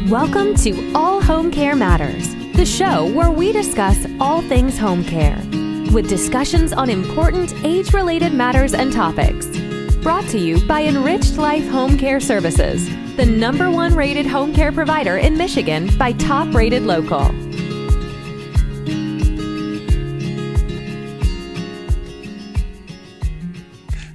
Welcome to All Home Care Matters, the show where we discuss all things home care, with discussions on important age-related matters and topics. Brought to you by Enriched Life Home Care Services, the #1 rated home care provider in Michigan by Top Rated Local.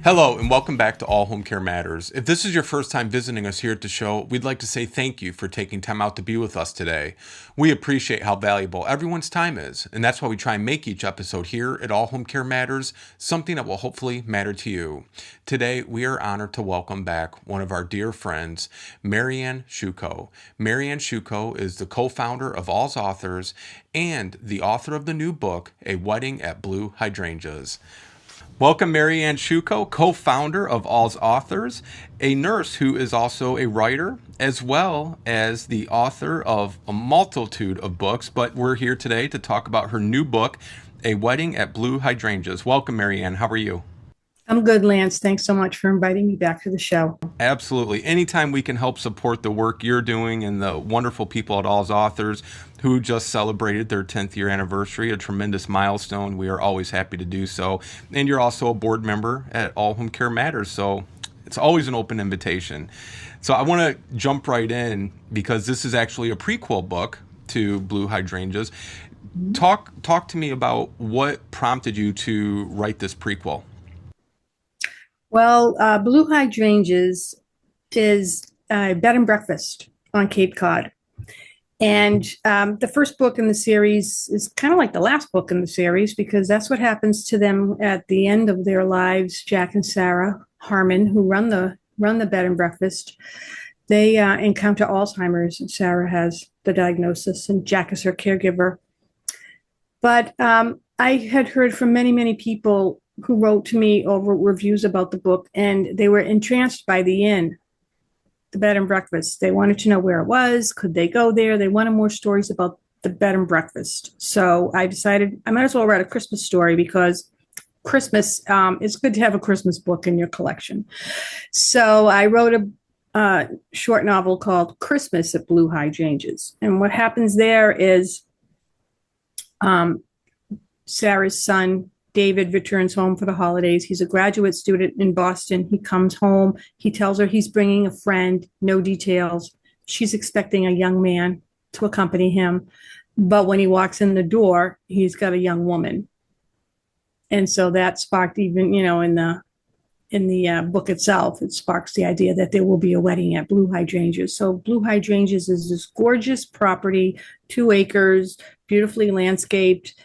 Hello and welcome back to All Home Care Matters. If this is your first time visiting us here at the show, we'd like to say thank you for taking time out to be with us today. We appreciate how valuable everyone's time is, and that's why we try and make each episode here at All Home Care Matters something that will hopefully matter to you. Today, we are honored to welcome back one of our dear friends, Marianne Sciucco. Marianne Sciucco is the co-founder of AlzAuthors and the author of the new book, A Wedding at Blue Hydrangeas. Welcome, Marianne Sciucco, co-founder of AlzAuthors, a nurse who is also a writer, as well as the author of a multitude of books. But we're here today to talk about her new book, A Wedding at Blue Hydrangeas. Welcome, Marianne. How are you? I'm good, Lance. Thanks so much for inviting me back to the show. Absolutely. Anytime we can help support the work you're doing and the wonderful people at AlzAuthors who just celebrated their 10th year anniversary, a tremendous milestone, we are always happy to do so. And you're also a board member at All Home Care Matters, so it's always an open invitation. So I want to jump right in because this is actually a prequel book to Blue Hydrangeas. Talk to me about what prompted you to write this prequel. Well, Blue Hydrangeas is a bed and breakfast on Cape Cod. And the first book in the series is kind of like the last book in the series because that's what happens to them at the end of their lives. Jack and Sarah Harmon, who run the bed and breakfast, they encounter Alzheimer's, and Sarah has the diagnosis, and Jack is her caregiver. But I had heard from many people who wrote to me over reviews about the book, and they were entranced by the inn, the bed and breakfast. They wanted to know where it was. Could they go there? They wanted more stories about the bed and breakfast. So I decided I might as well write a Christmas story because Christmas, it's good to have a Christmas book in your collection. So I wrote a short novel called Christmas at Blue Hydrangeas. And what happens there is Sarah's son, David, returns home for the holidays. He's a graduate student in Boston. He comes home. He tells her he's bringing a friend, no details. She's expecting a young man to accompany him. But when he walks in the door, he's got a young woman. And so that sparked even, in the book itself, it sparks the idea that there will be a wedding at Blue Hydrangeas. So Blue Hydrangeas is this gorgeous property, 2 acres, beautifully landscaped.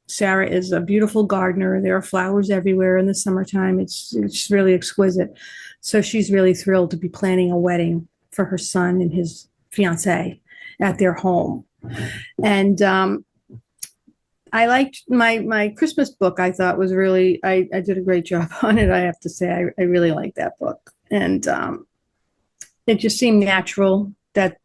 Sarah is a beautiful gardener. There are flowers everywhere in the summertime. It's really exquisite. So she's really thrilled to be planning a wedding for her son and his fiancée at their home. And I liked my Christmas book. I thought was really, I did a great job on it. I have to say, I really liked that book. And it just seemed natural that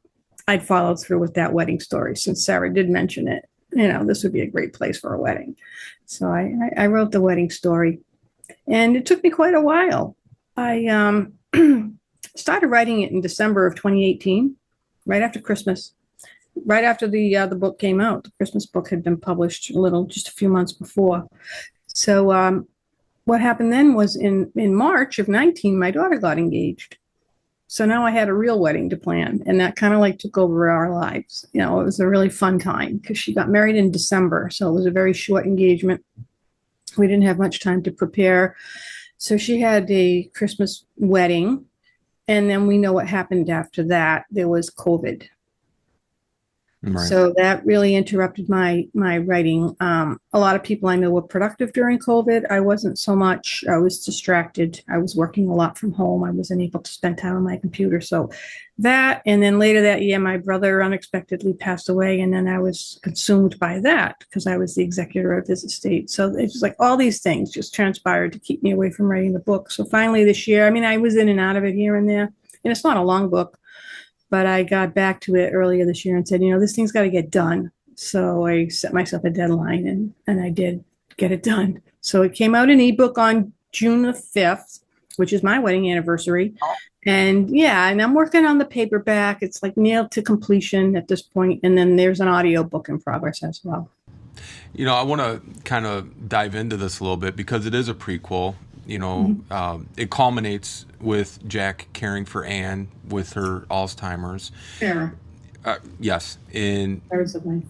I'd follow through with that wedding story since Sarah did mention it. This would be a great place for a wedding. So I wrote the wedding story, and it took me quite a while. I started writing it in December of 2018, right after Christmas, right after the book came out. The Christmas book had been published just a few months before. So what happened then was in March of 19, my daughter got engaged. So now I had a real wedding to plan, and that kind of took over our lives. It was a really fun time because she got married in December. So it was a very short engagement. We didn't have much time to prepare. So she had a Christmas wedding, and then we know what happened after that. There was COVID. Right. So that really interrupted my writing. A lot of people I know were productive during COVID. I wasn't so much. I was distracted. I was working a lot from home. I wasn't able to spend time on my computer. So that, and then later that year, my brother unexpectedly passed away, and then I was consumed by that because I was the executor of his estate. So it's just all these things just transpired to keep me away from writing the book. So finally this year, I was in and out of it here and there, and it's not a long book. But I got back to it earlier this year and said, this thing's got to get done. So I set myself a deadline, and I did get it done. So it came out in ebook on June the 5th, which is my wedding anniversary. And yeah, and I'm working on the paperback. It's like nailed to completion at this point, and then there's an audio book in progress as well. I want to kind of dive into this a little bit because it is a prequel. Mhm. It culminates with Jack caring for Anne with her Alzheimer's. Sarah, Yes, and Sarah's the wife.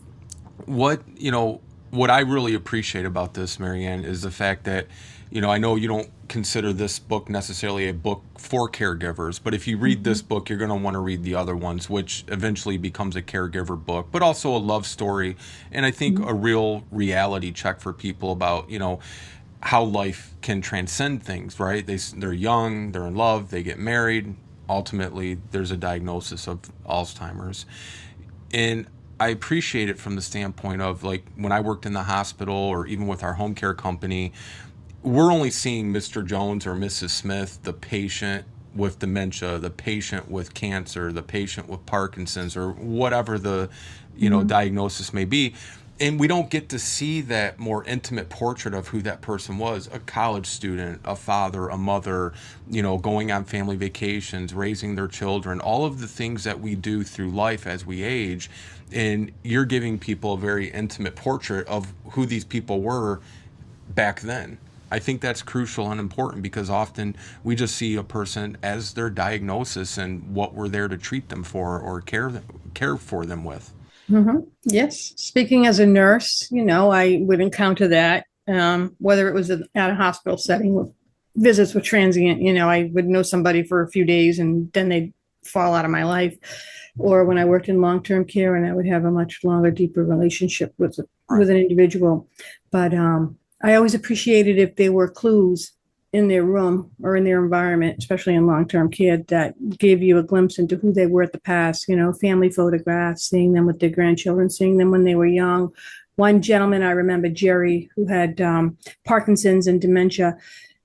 what I really appreciate about this, Marianne, is the fact that I know you don't consider this book necessarily a book for caregivers, but if you read this Mhm. book, you're going to want to read the other ones, which eventually becomes a caregiver book, but also a love story, and I think Mhm. a real reality check for people about how life can transcend things. Right? They're young, they're in love, they get married. Ultimately, there's a diagnosis of Alzheimer's. And I appreciate it from the standpoint of, like, when I worked in the hospital or even with our home care company, we're only seeing Mr. Jones or Mrs. Smith, the patient with dementia, the patient with cancer, the patient with Parkinson's, or whatever the Mhm. diagnosis may be. And we don't get to see that more intimate portrait of who that person was: a college student, a father, a mother, going on family vacations, raising their children, all of the things that we do through life as we age. And you're giving people a very intimate portrait of who these people were back then. I think that's crucial and important because often we just see a person as their diagnosis and what we're there to treat them for or care for them with. Yes. Speaking as a nurse, I would encounter that, whether it was at a hospital setting with visits with transient, I would know somebody for a few days and then they'd fall out of my life. Or when I worked in long-term care and I would have a much longer, deeper relationship with Right. an individual. But I always appreciated if there were clues in their room or in their environment, especially in long-term care, that gave you a glimpse into who they were at the past, family photographs, seeing them with their grandchildren, seeing them when they were young. One gentleman I remember, Jerry, who had Parkinson's and dementia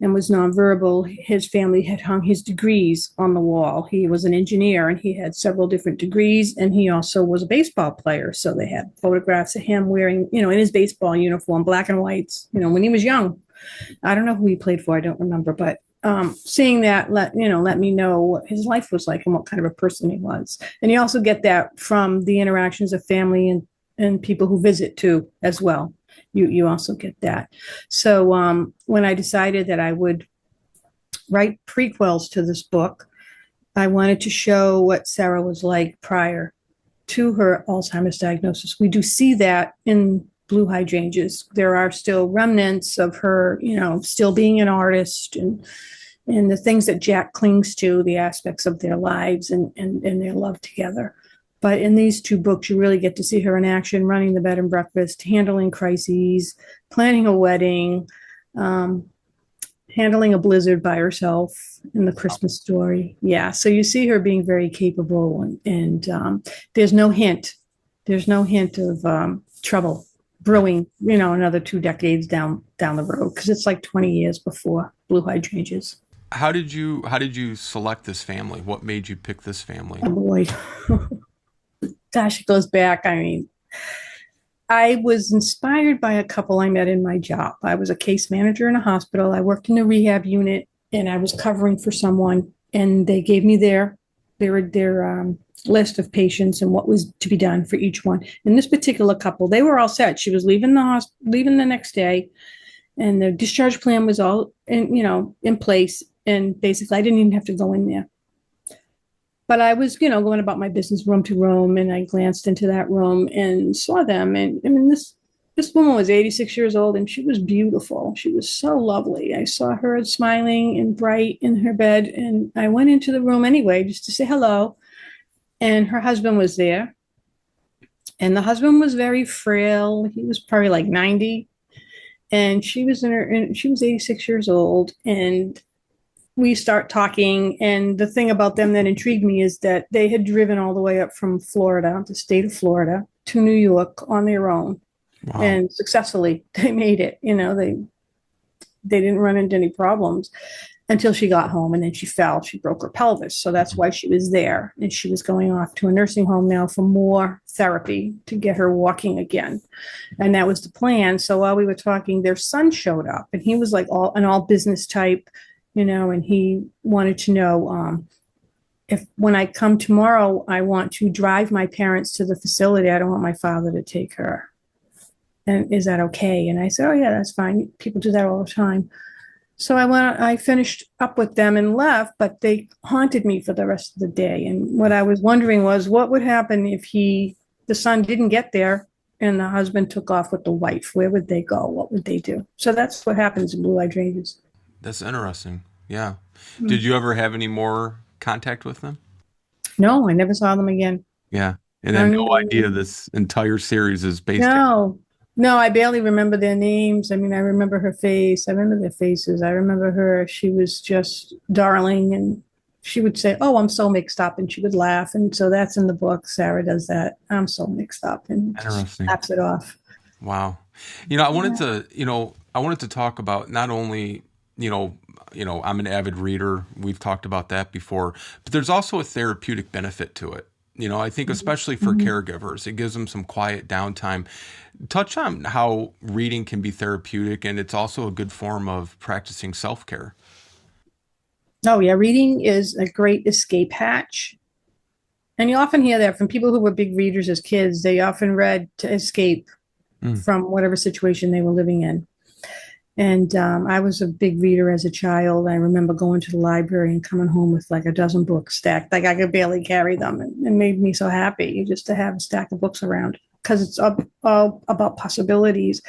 and was nonverbal. His family had hung his degrees on the wall. He was an engineer and he had several different degrees, and he also was a baseball player. So they had photographs of him wearing, in his baseball uniform, black and whites, when he was young. I don't know who he played for. I don't remember, but seeing that let me know what his life was like and what kind of a person he was. And you also get that from the interactions of family and people who visit too, as well. You also get that. So when I decided that I would write prequels to this book, I wanted to show what Sarah was like prior to her Alzheimer's diagnosis. We do see that in Blue Hydrangeas. There are still remnants of her, still being an artist and the things that Jack clings to, the aspects of their lives and their love together. But in these two books, you really get to see her in action, running the bed and breakfast, handling crises, planning a wedding, um, handling a blizzard by herself in the Christmas story. Yeah, so you see her being very capable, and there's no hint, of trouble brewing, another 2 decades down the road, because it's like 20 years before Blue Hydrangeas. How did you select this family? What made you pick this family? Oh boy, gosh, it goes back. I mean, I was inspired by a couple I met in my job. I was a case manager in a hospital. I worked in the rehab unit, and I was covering for someone, and they gave me their list of patients and what was to be done for each one. In this particular couple, they were all set. She was leaving leaving the next day, and the discharge plan was all in place. And basically, I didn't even have to go in there. But I was, going about my business room to room, and I glanced into that room and saw them. And I mean, this woman was 86 years old, and she was beautiful. She was so lovely. I saw her smiling and bright in her bed, and I went into the room anyway just to say hello. And her husband was there, and the husband was very frail. He was probably like 90, and she was 86 years old, and we start talking. And the thing about them that intrigued me is that they had driven all the way up from Florida, the state of Florida, to New York on their own, Wow. and successfully they made it. They didn't run into any problems until she got home, and then she fell. She broke her pelvis. So that's why she was there. And she was going off to a nursing home now for more therapy to get her walking again. And that was the plan. So while we were talking, their son showed up, and he was like an all business type, and he wanted to know if when I come tomorrow, I want to drive my parents to the facility. I don't want my father to take her. And is that okay? And I said, oh yeah, that's fine. People do that all the time. So I finished up with them and left, but they haunted me for the rest of the day. And what I was wondering was what would happen if the son didn't get there and the husband took off with the wife? Where would they go? What would they do? So that's what happens in Blue Hydrangeas. That's interesting. Yeah. Did you ever have any more contact with them? No, I never saw them again. Yeah. And then no idea this entire series is based on. No, I barely remember their names. I mean, I remember her face. I remember their faces. I remember her. She was just darling, and she would say, "Oh, I'm so mixed up," and she would laugh. And so that's in the book. Sarah does that. I'm so mixed up, and Interesting. laughs it off. Wow. I wanted to talk about not only, I'm an avid reader. We've talked about that before, but there's also a therapeutic benefit to it. I think especially for caregivers, it gives them some quiet downtime. Touch on how reading can be therapeutic, and it's also a good form of practicing self-care. Oh, yeah. Reading is a great escape hatch. And you often hear that from people who were big readers as kids. They often read to escape from whatever situation they were living in. And I was a big reader as a child. I remember going to the library and coming home with like a dozen books stacked. Like I could barely carry them. And it made me so happy just to have a stack of books around because it's all about possibilities.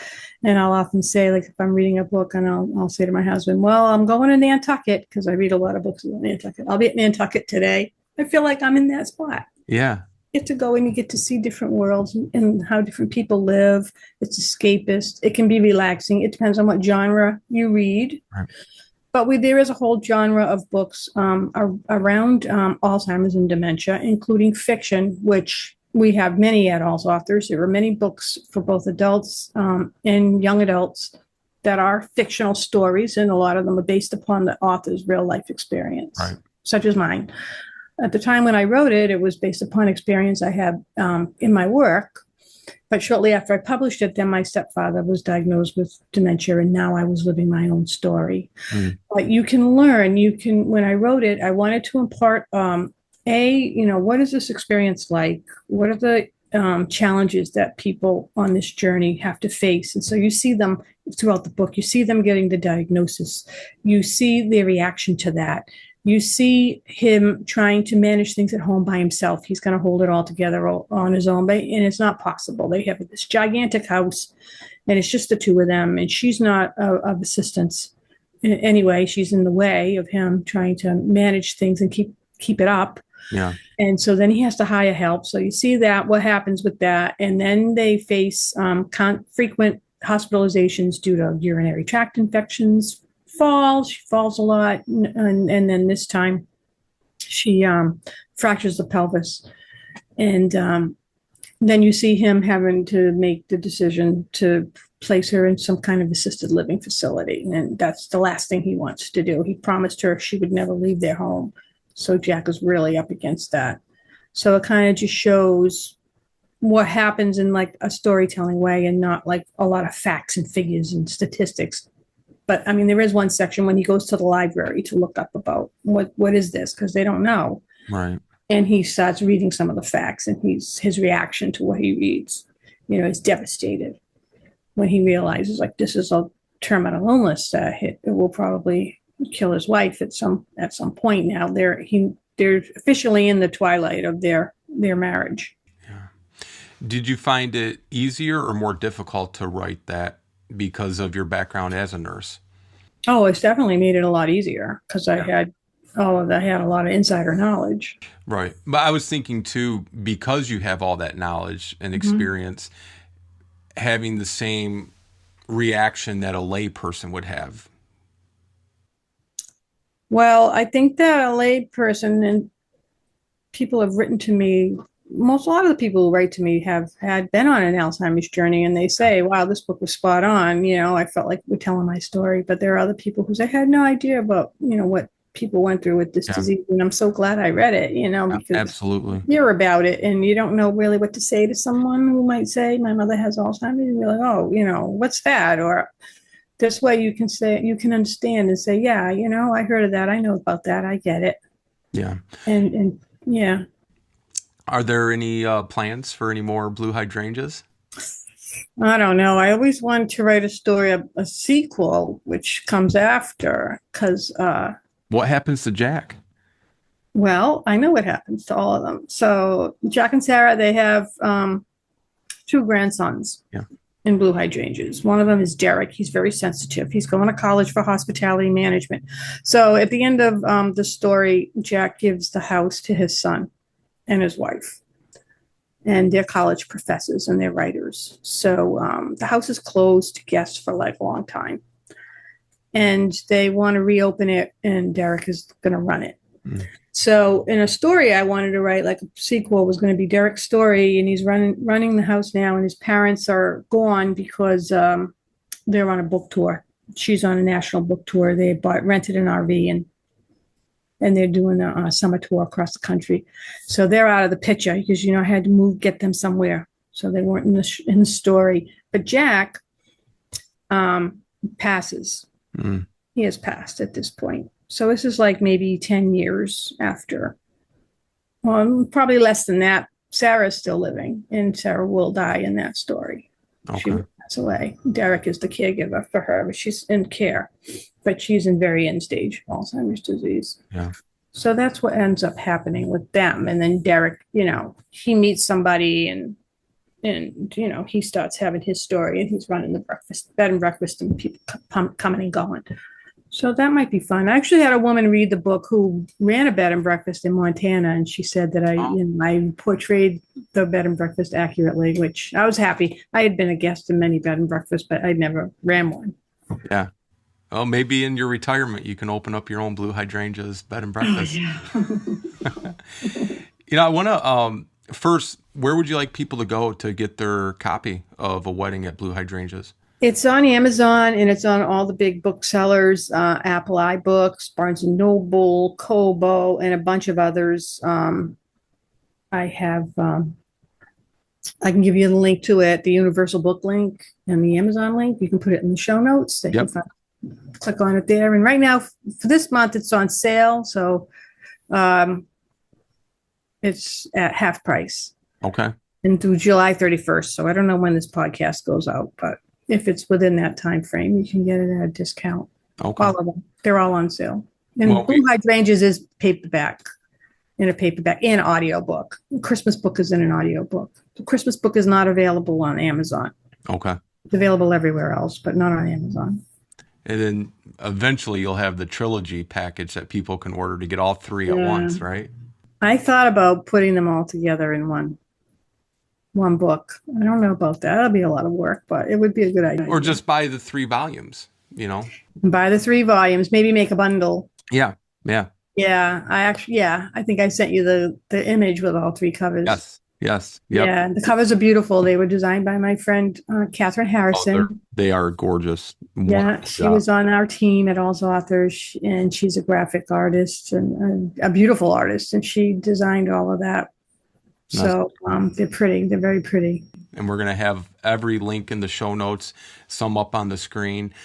And I'll often say, like, if I'm reading a book and I'll say to my husband, well, I'm going to Nantucket because I read a lot of books about Nantucket. I'll be at Nantucket today. I feel like I'm in that spot. Yeah. Get to go and you get to see different worlds and how different people live. It's escapist. It can be relaxing. It depends on what genre you read. Right. But there is a whole genre of books around Alzheimer's and dementia, including fiction, which we have many at AlzAuthors. There are many books for both adults and young adults that are fictional stories, and a lot of them are based upon the author's real life experience, such as mine. At the time when I wrote it, it was based upon experience I had in my work. But shortly after I published it, then my stepfather was diagnosed with dementia, and now I was living my own story. But you can learn, when I wrote it, I wanted to impart, what is this experience like? What are the challenges that people on this journey have to face? And so you see them throughout the book. You see them getting the diagnosis. You see their reaction to that. You see him trying to manage things at home by himself. He's going to hold it all together on his own, and it's not possible. They have this gigantic house, and it's just the two of them, and she's not of assistance. Anyway, she's in the way of him trying to manage things and keep it up. Yeah. And so then he has to hire help. So you see what happens with that. And then they face frequent hospitalizations due to urinary tract infections. She falls a lot, and then this time she fractures the pelvis, and then you see him having to make the decision to place her in some kind of assisted living facility, and that's the last thing he wants to do. He promised her she would never leave their home, so Jack is really up against that. So it kind of just shows what happens in like a storytelling way, and not like a lot of facts and figures and statistics. But I mean, there is one section when he goes to the library to look up about what is this, because they don't know. Right. And he starts reading some of the facts, and his reaction to what he reads, is devastated when he realizes like this is a terminal illness it will probably kill his wife at some point. Now they're officially in the twilight of their marriage. Yeah. Did you find it easier or more difficult to write that because of your background as a nurse? Oh, it's definitely made it a lot easier because I had a lot of insider knowledge. Right. But I was thinking too, because you have all that knowledge and experience, having the same reaction that a lay person would have. Well, I think that a lay person, and people have written to me, a lot of the people who write to me had been on an Alzheimer's journey, and they say, wow, this book was spot on. I felt like we're telling my story. But there are other people who say, I had no idea about, what people went through with this disease. And I'm so glad I read it, because absolutely, you hear about it and you don't know really what to say to someone who might say, my mother has Alzheimer's. And you're like, oh, what's that? Or this way you can understand and say, yeah, I heard of that. I know about that. I get it. Yeah. And yeah. Are there any plans for any more blue hydrangeas? I don't know. I always wanted to write a story, a sequel, which comes after, because, What happens to Jack? well, I know what happens to all of them. So Jack and Sarah, they have two grandsons Yeah. in blue hydrangeas. One of them is Derek. He's very sensitive. He's going to college for hospitality management. So at the end of the story, Jack gives the house to his son and his wife. And they're college professors and they're writers. So the house is closed to guests for like a long time. And they want to reopen it, and Derek is going to run it. Mm. So in a story I wanted to write, like a sequel, was going to be Derek's story, and he's running the house now, and his parents are gone because they're on a book tour. She's on a national book tour. They rented an RV and they're doing a summer tour across the country. So they're out of the picture because, I had to get them somewhere. So they weren't in the story. But Jack passes. Mm. He has passed at this point. So this is like maybe 10 years after. Well, probably less than that. Sarah's still living, and Sarah will die in that story. Okay. She will pass away. Derek is the caregiver for her, but she's in care. But she's in very end stage Alzheimer's disease. Yeah. So that's what ends up happening with them. And then Derek, he meets somebody and he starts having his story, and he's running the bed and breakfast, and people coming and going. So that might be fun. I actually had a woman read the book who ran a bed and breakfast in Montana, and she said that I portrayed the bed and breakfast accurately, which I was happy. I had been a guest in many bed and breakfasts, but I'd never ran one. Yeah. Well, maybe in your retirement, you can open up your own blue hydrangeas bed and breakfast. Oh, yeah. I want to, first, where would you like people to go to get their copy of A Wedding at Blue Hydrangeas? It's on Amazon, and it's on all the big booksellers, Apple iBooks, Barnes & Noble, Kobo, and a bunch of others. I can give you the link to it, the Universal Book link and the Amazon link. You can put it in the show notes. They can click on it there. And right now, for this month, it's on sale. So it's at half price. Okay. And through July 31st. So I don't know when this podcast goes out, but if it's within that time frame, you can get it at a discount. Okay. All of them. They're all on sale. And Blue Hydrangeas is paperback, in a paperback and audiobook. The Christmas book is in an audiobook. The Christmas book is not available on Amazon. Okay. It's available everywhere else, but not on Amazon. And then eventually you'll have the trilogy package that people can order to get all three at once, right? I thought about putting them all together in one book. I don't know about that. That'll be a lot of work, but it would be a good idea. Or just buy the 3 volumes, Buy the 3 volumes, maybe make a bundle. Yeah. Yeah, I think I sent you the image with all 3 covers. Yes. Yep. Yeah, the covers are beautiful. They were designed by my friend Catherine Harrison. They are gorgeous. Yeah, she was on our team at AlzAuthors, and she's a graphic artist and a beautiful artist, and she designed all of that. So they're pretty. They're very pretty. And we're going to have every link in the show notes, some up on the screen.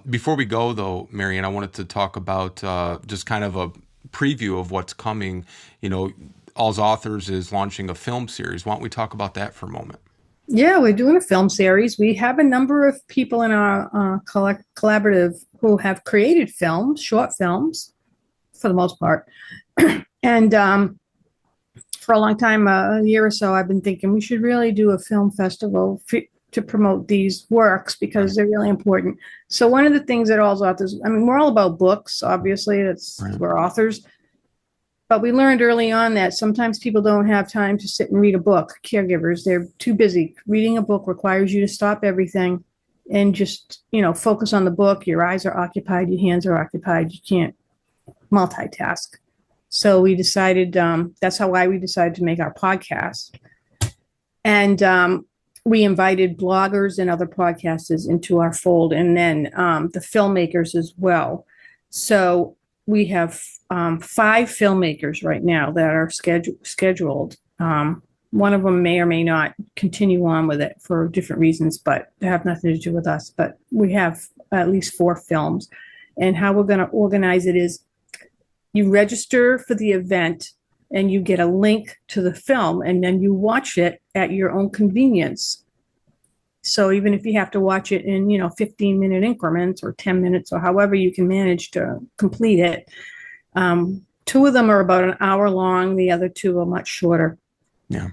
Before we go, though, Marianne, I wanted to talk about just kind of a preview of what's coming. AlzAuthors is launching a film series. Why don't we talk about that for a moment? Yeah, we're doing a film series. We have a number of people in our collaborative who have created films, short films, for the most part. And for a long time, a year or so, I've been thinking we should really do a film festival to promote these works because they're really important. So one of the things that AlzAuthors, we're all about books, obviously. We're authors. But we learned early on that sometimes people don't have time to sit and read a book. Caregivers, they're too busy. Reading a book requires you to stop everything and just, focus on the book. Your eyes are occupied, your hands are occupied. You can't multitask. So we decided, that's why we decided to make our podcast. And we invited bloggers and other podcasters into our fold, and then the filmmakers as well. So we have 5 filmmakers right now that are scheduled. One of them may or may not continue on with it for different reasons, but they have nothing to do with us. But we have at least 4 films. And how we're going to organize it is You register for the event and you get a link to the film, and then you watch it at your own convenience. So even if you have to watch it in, 15-minute increments or 10 minutes or however you can manage to complete it, two of them are about an hour long. The other two are much shorter. Yeah.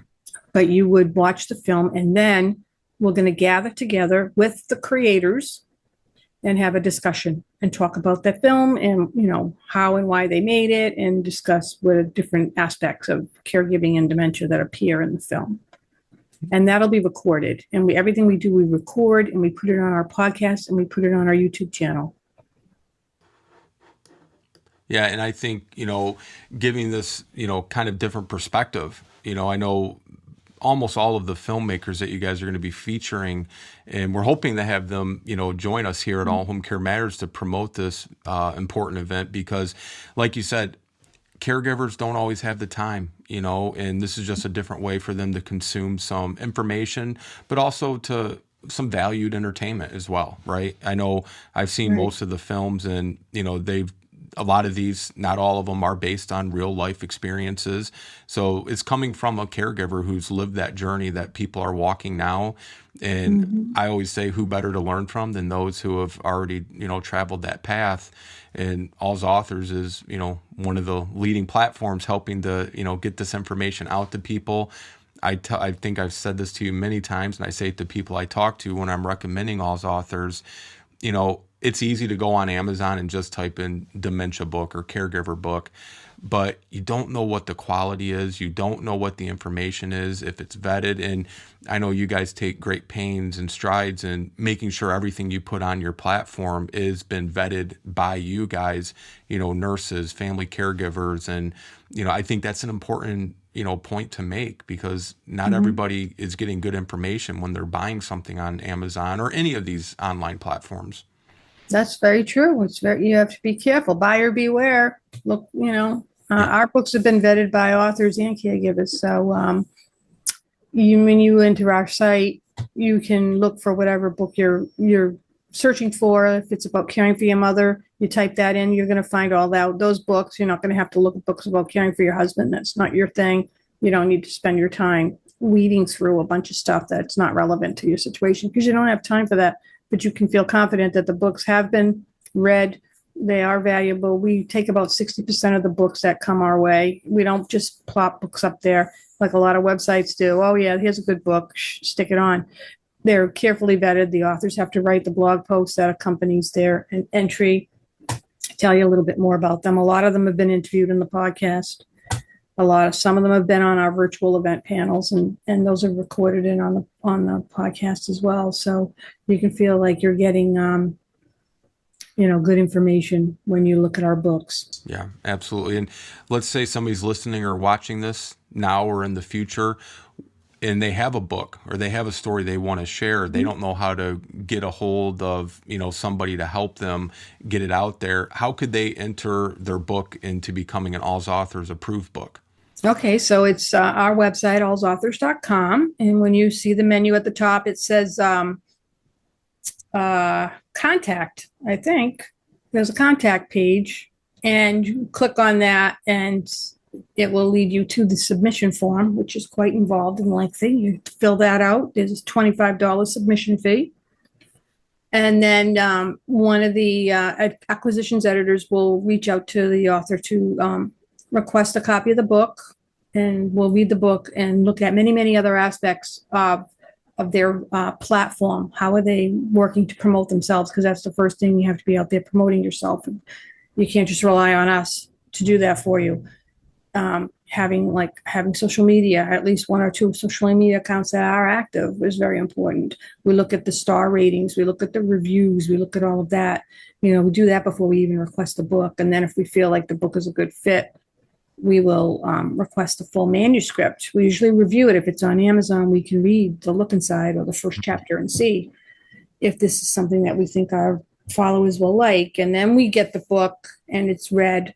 But you would watch the film, and then we're going to gather together with the creators and have a discussion and talk about the film and, how and why they made it, and discuss what different aspects of caregiving and dementia that appear in the film. And that'll be recorded. And everything we do, we record and we put it on our podcast and we put it on our YouTube channel. Yeah. And I think, giving this, kind of different perspective, I know almost all of the filmmakers that you guys are going to be featuring, and we're hoping to have them, join us here at All Home Care Matters to promote this important event, because like you said, caregivers don't always have the time, and this is just a different way for them to consume some information, but also to some valued entertainment as well, right? I know I've seen most of the films, and, a lot of these, not all of them, are based on real life experiences. So it's coming from a caregiver who's lived that journey that people are walking now. And I always say, who better to learn from than those who have already, traveled that path. And AlzAuthors is, one of the leading platforms helping to, get this information out to people. I think I've said this to you many times, and I say it to people I talk to when I'm recommending AlzAuthors, it's easy to go on Amazon and just type in dementia book or caregiver book, but you don't know what the quality is. You don't know what the information is, if it's vetted. And I know you guys take great pains and strides in making sure everything you put on your platform is been vetted by you guys, nurses, family caregivers. And, I think that's an important, point to make, because not everybody is getting good information when they're buying something on Amazon or any of these online platforms. That's very true. You have to be careful. Buyer beware. Look, our books have been vetted by authors and caregivers. So when you enter our site, you can look for whatever book you're searching for. If it's about caring for your mother, you type that in, you're going to find all those books. You're not going to have to look at books about caring for your husband. That's not your thing. You don't need to spend your time weeding through a bunch of stuff that's not relevant to your situation, because you don't have time for that. But you can feel confident that the books have been read. They are valuable. We take about 60% of the books that come our way. We don't just plop books up there like a lot of websites do. Oh, yeah, here's a good book. Stick it on. They're carefully vetted. The authors have to write the blog post that accompanies their entry, tell you a little bit more about them. A lot of them have been interviewed in the podcast. Some of them have been on our virtual event panels, and those are recorded in on the podcast as well. So you can feel like you're getting, good information when you look at our books. Yeah, absolutely. And let's say somebody's listening or watching this now or in the future, and they have a book or they have a story they want to share. They don't know how to get a hold of, somebody to help them get it out there. How could they enter their book into becoming an AlzAuthors approved book? Okay, so it's our website, AlzAuthors.com. And when you see the menu at the top, it says contact, I think. There's a contact page, and you click on that, and it will lead you to the submission form, which is quite involved and lengthy. You fill that out. There's a $25 submission fee. And then one of the acquisitions editors will reach out to the author to request a copy of the book, and we'll read the book and look at many, many other aspects of their platform. How are they working to promote themselves? Because that's the first thing. You have to be out there promoting yourself. And you can't just rely on us to do that for you. Having social media, at least one or two social media accounts that are active, is very important. We look at the star ratings, we look at the reviews, we look at all of that. We do that before we even request the book. And then if we feel like the book is a good fit, we will request a full manuscript. We usually review it. If it's on Amazon, we can read the look inside or the first chapter and see if this is something that we think our followers will like. And then we get the book and it's read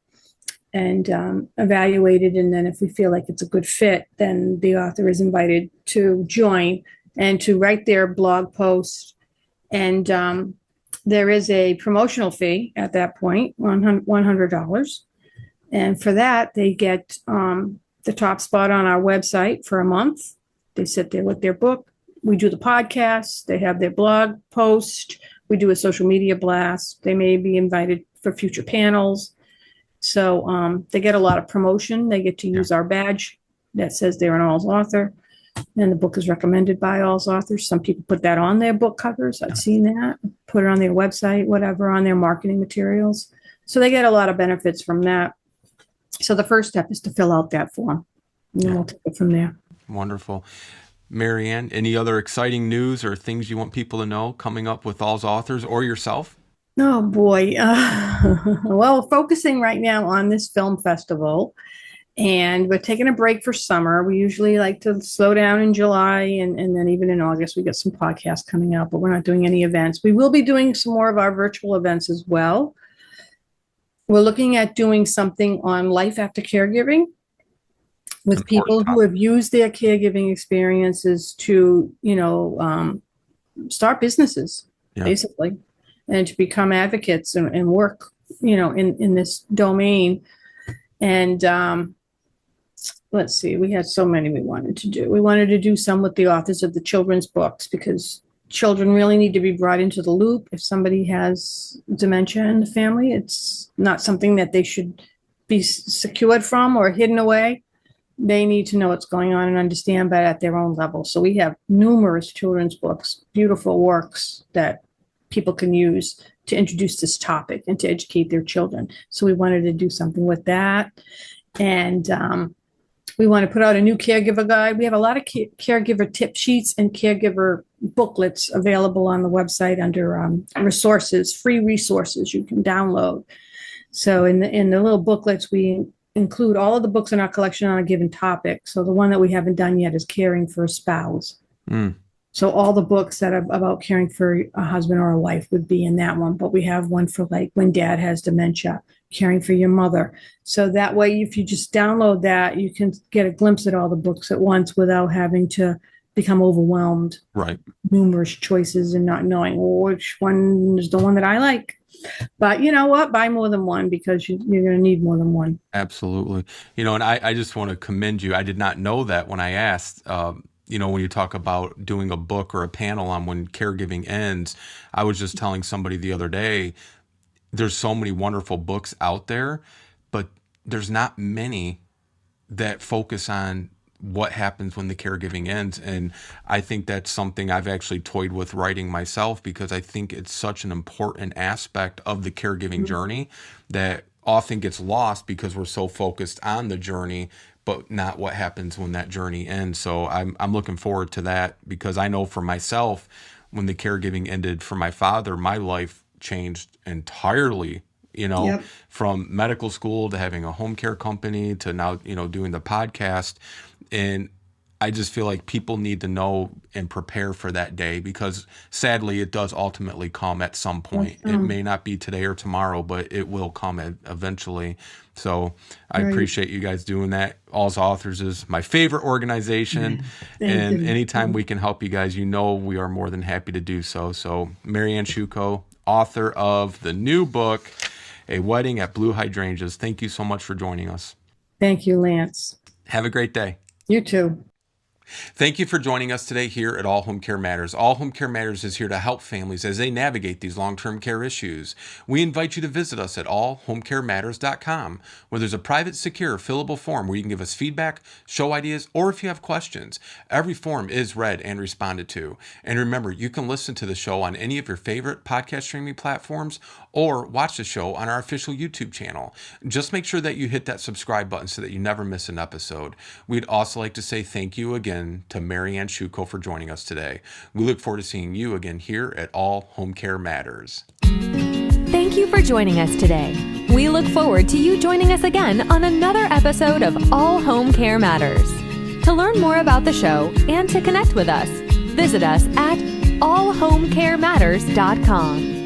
and evaluated. And then if we feel like it's a good fit, then the author is invited to join and to write their blog post. And there is a promotional fee at that point, $100. And for that, they get the top spot on our website for a month. They sit there with their book. We do the podcast. They have their blog post. We do a social media blast. They may be invited for future panels. So they get a lot of promotion. They get to use our badge that says they're an AlzAuthor, and the book is recommended by AlzAuthors. Some people put that on their book covers. I've seen that. Put it on their website, whatever, on their marketing materials. So they get a lot of benefits from that. So the first step is to fill out that form, and then we'll take it from there. Wonderful. Marianne, any other exciting news or things you want people to know coming up with AlzAuthors or yourself? Oh, boy. Well, focusing right now on this film festival, and we're taking a break for summer. We usually like to slow down in July, and then even in August, we get some podcasts coming out, but we're not doing any events. We will be doing some more of our virtual events as well. We're looking at doing something on life after caregiving with people who have used their caregiving experiences to, start businesses, basically, and to become advocates and work, in this domain. And let's see, we had so many we wanted to do. We wanted to do some with the authors of the children's books, because children really need to be brought into the loop. If somebody has dementia in the family, it's not something that they should be secured from or hidden away. They need to know what's going on and understand, but at their own level. So we have numerous children's books, beautiful works that people can use to introduce this topic and to educate their children. So we wanted to do something with that. And we want to put out a new caregiver guide. We have a lot of caregiver tip sheets and caregiver booklets available on the website under resources, free resources you can download. So in the little booklets, we include all of the books in our collection on a given topic. So the one that we haven't done yet is caring for a spouse. So all the books that are about caring for a husband or a wife would be in that one. But we have one for like when dad has dementia, caring for your mother. So that way, if you just download that, you can get a glimpse at all the books at once without having to become overwhelmed. Right. Numerous choices and not knowing which one is the one that I like. But you know what? Buy more than one, because you're going to need more than one. Absolutely. And I just want to commend you. I did not know that when I asked. When you talk about doing a book or a panel on when caregiving ends, I was just telling somebody the other day, there's so many wonderful books out there, but there's not many that focus on what happens when the caregiving ends. And I think that's something I've actually toyed with writing myself, because I think it's such an important aspect of the caregiving journey that often gets lost because we're so focused on the journey, but not what happens when that journey ends. So I'm looking forward to that, because I know for myself, when the caregiving ended for my father, my life changed entirely, from medical school to having a home care company to now, doing the podcast. And I just feel like people need to know and prepare for that day, because sadly it does ultimately come at some point. It may not be today or tomorrow, but it will come eventually. So I appreciate you guys doing that. AlzAuthors is my favorite organization. And anytime we can help you guys, we are more than happy to do so. So Marianne Sciucco, author of the new book, A Wedding at Blue Hydrangeas. Thank you so much for joining us. Thank you, Lance. Have a great day. You too. Thank you for joining us today here at All Home Care Matters. All Home Care Matters is here to help families as they navigate these long-term care issues. We invite you to visit us at allhomecarematters.com, where there's a private, secure, fillable form where you can give us feedback, show ideas, or if you have questions. Every form is read and responded to. And remember, you can listen to the show on any of your favorite podcast streaming platforms or watch the show on our official YouTube channel. Just make sure that you hit that subscribe button so that you never miss an episode. We'd also like to say thank you again to Marianne Sciucco for joining us today. We look forward to seeing you again here at All Home Care Matters. Thank you for joining us today. We look forward to you joining us again on another episode of All Home Care Matters. To learn more about the show and to connect with us, visit us at allhomecarematters.com.